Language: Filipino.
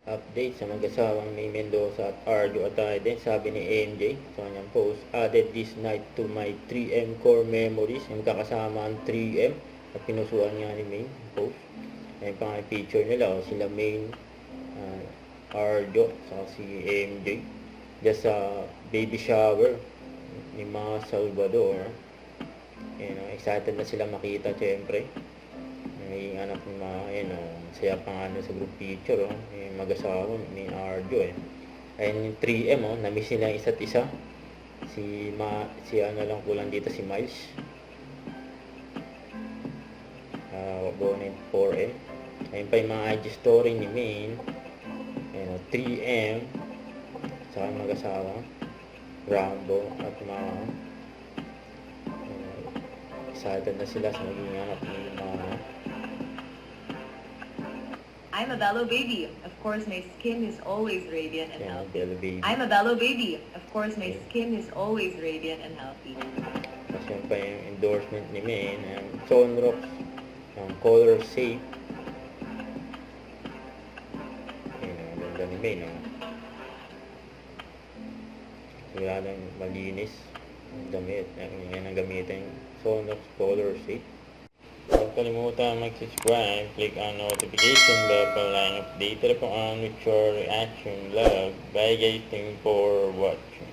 update sa mag-asawang May Mendoza at Arjo Atayde. Sabi ni MJ sa kanyang post, added this night to my 3M core memories. Yung kakasama ang 3M at pinusuan nga ni May post. Ayun pa nga picture nila, sila May, Arjo, saka si MJ. Just sa baby shower ni mga Salvador. Excited na sila makita syempre. May anak ng mga, saya pa nga sa group picture, yung mag-asawa ni Arjo Ayun yung 3M, na-miss nila isa't isa. Si lang kulang dito, si Miles. Bonnet 4M. Ayun pa yung mga IG story ni Maine. 3M. Saka yung mag-asawa. Rambo at mga excited na sila sa magiging anak ni mga I'm a Bello baby. Of course, my skin is always radiant and healthy. Bello baby. I'm a Bello baby. Of course, my skin is always radiant and healthy. Kasi pa yung endorsement ni Maine, Sonrox, color safe. Ang ganda ni Maine, wala lang malinis ang damit. Yan ang gamitin, Sonrox color safe. Huwag kalimutan mag-subscribe, click on notification bell para lang update po on with your reaction vlog. Bye guys, thank you for watching.